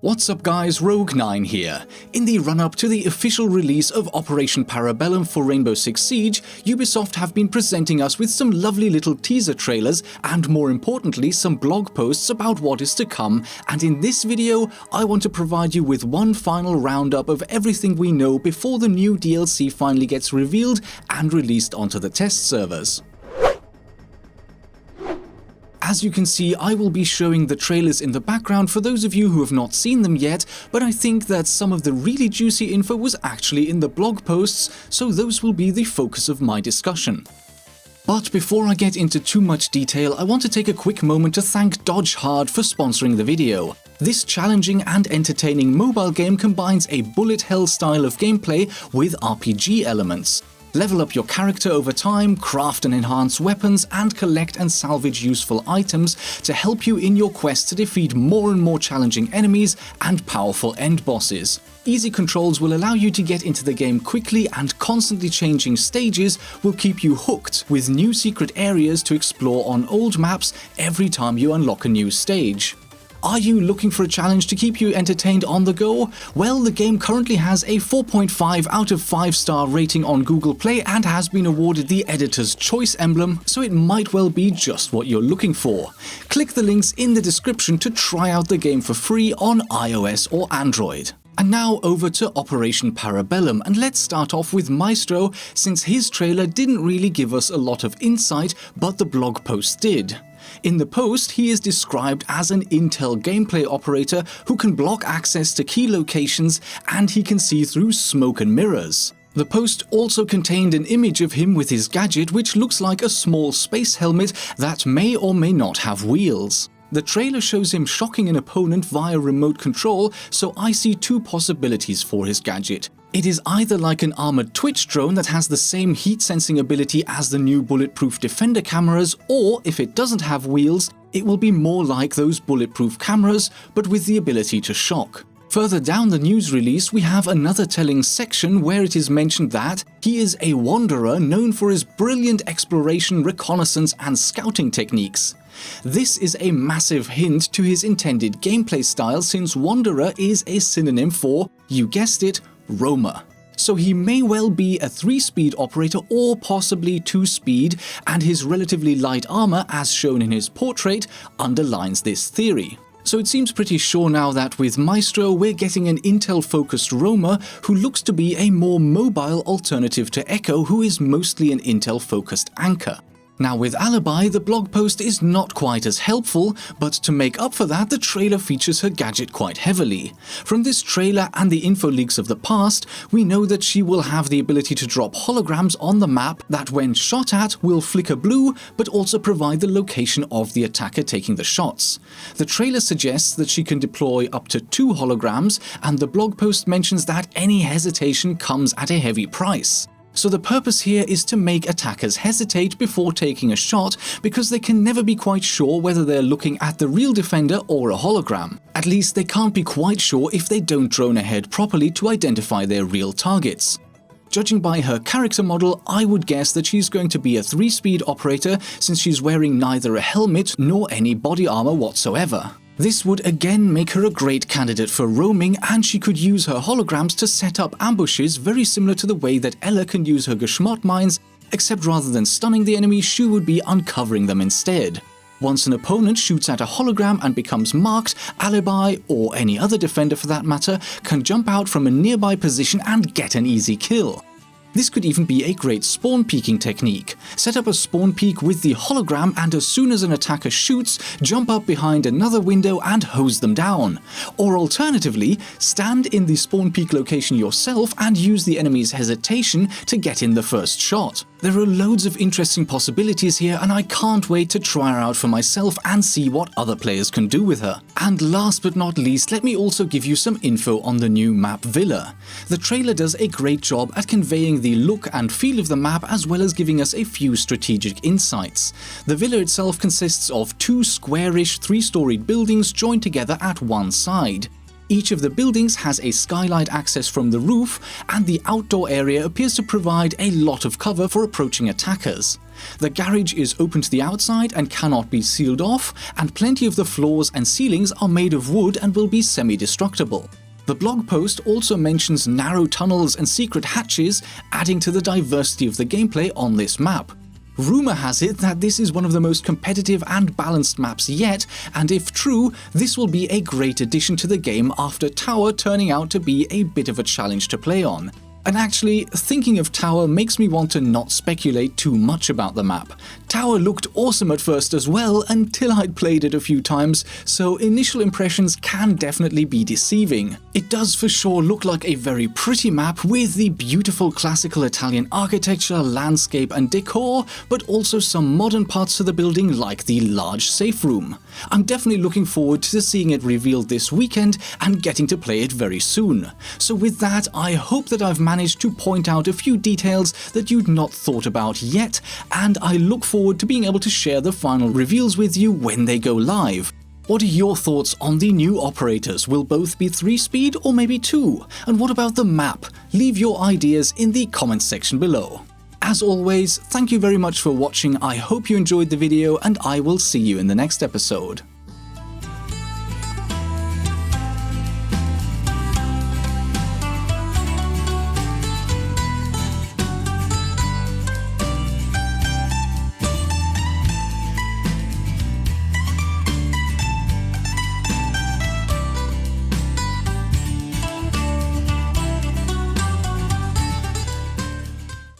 What's up guys, Rogue9 here. In the run-up to the official release of Operation Para Bellum for Rainbow Six Siege, Ubisoft have been presenting us with some lovely little teaser trailers and more importantly some blog posts about what is to come, and in this video I want to provide you with one final roundup of everything we know before the new DLC finally gets revealed and released onto the test servers. As you can see, I will be showing the trailers in the background for those of you who have not seen them yet, but I think that some of the really juicy info was actually in the blog posts, so those will be the focus of my discussion. But before I get into too much detail, I want to take a quick moment to thank Dodge Hard for sponsoring the video. This challenging and entertaining mobile game combines a bullet hell style of gameplay with RPG elements. Level up your character over time, craft and enhance weapons, and collect and salvage useful items to help you in your quest to defeat more and more challenging enemies and powerful end bosses. Easy controls will allow you to get into the game quickly, and constantly changing stages will keep you hooked, with new secret areas to explore on old maps every time you unlock a new stage. Are you looking for a challenge to keep you entertained on the go? Well, the game currently has a 4.5 out of 5-star rating on Google Play and has been awarded the Editor's Choice emblem, so it might well be just what you're looking for. Click the links in the description to try out the game for free on iOS or Android. And now over to Operation Para Bellum, and let's start off with Maestro, since his trailer didn't really give us a lot of insight, but the blog post did. In the post, he is described as an intel gameplay operator who can block access to key locations, and he can see through smoke and mirrors. The post also contained an image of him with his gadget, which looks like a small space helmet that may or may not have wheels. The trailer shows him shocking an opponent via remote control, so I see two possibilities for his gadget. It is either like an armored Twitch drone that has the same heat sensing ability as the new bulletproof Defender cameras, or if it doesn't have wheels, it will be more like those bulletproof cameras, but with the ability to shock. Further down the news release, we have another telling section where it is mentioned that he is a wanderer known for his brilliant exploration, reconnaissance, and scouting techniques. This is a massive hint to his intended gameplay style, since wanderer is a synonym for, you guessed it, roamer. So he may well be a 3-speed operator or possibly 2-speed, and his relatively light armor, as shown in his portrait, underlines this theory. So it seems pretty sure now that with Maestro we're getting an intel-focused roamer who looks to be a more mobile alternative to Echo, who is mostly an intel-focused anchor. Now with Alibi, the blog post is not quite as helpful, but to make up for that, the trailer features her gadget quite heavily. From this trailer and the info leaks of the past, we know that she will have the ability to drop holograms on the map that when shot at will flicker blue, but also provide the location of the attacker taking the shots. The trailer suggests that she can deploy up to 2 holograms, and the blog post mentions that any hesitation comes at a heavy price. So the purpose here is to make attackers hesitate before taking a shot, because they can never be quite sure whether they're looking at the real defender or a hologram. At least they can't be quite sure if they don't drone ahead properly to identify their real targets. Judging by her character model, I would guess that she's going to be a 3-speed operator, since she's wearing neither a helmet nor any body armor whatsoever. This would again make her a great candidate for roaming, and she could use her holograms to set up ambushes very similar to the way that Ella can use her Geschmott mines, except rather than stunning the enemy, she would be uncovering them instead. Once an opponent shoots at a hologram and becomes marked, Alibi, or any other defender for that matter, can jump out from a nearby position and get an easy kill. This could even be a great spawn peeking technique. Set up a spawn peek with the hologram, and as soon as an attacker shoots, jump up behind another window and hose them down. Or alternatively, stand in the spawn peek location yourself and use the enemy's hesitation to get in the first shot. There are loads of interesting possibilities here, and I can't wait to try her out for myself and see what other players can do with her. And last but not least, let me also give you some info on the new map Villa. The trailer does a great job at conveying the look and feel of the map, as well as giving us a few strategic insights. The villa itself consists of 2 squarish 3-storied buildings joined together at one side. Each of the buildings has a skylight access from the roof, and the outdoor area appears to provide a lot of cover for approaching attackers. The garage is open to the outside and cannot be sealed off, and plenty of the floors and ceilings are made of wood and will be semi-destructible. The blog post also mentions narrow tunnels and secret hatches, adding to the diversity of the gameplay on this map. Rumor has it that this is one of the most competitive and balanced maps yet, and if true, this will be a great addition to the game after Tower turning out to be a bit of a challenge to play on. And actually, thinking of Tower makes me want to not speculate too much about the map. Tower looked awesome at first as well, until I'd played it a few times, so initial impressions can definitely be deceiving. It does for sure look like a very pretty map with the beautiful classical Italian architecture, landscape and decor, but also some modern parts to the building like the large safe room. I'm definitely looking forward to seeing it revealed this weekend and getting to play it very soon. So with that, I hope that I've managed to point out a few details that you'd not thought about yet, and I look forward to being able to share the final reveals with you when they go live. What are your thoughts on the new operators? Will both be 3-speed or maybe 2? And what about the map? Leave your ideas in the comments section below. As always, thank you very much for watching. I hope you enjoyed the video, and I will see you in the next episode.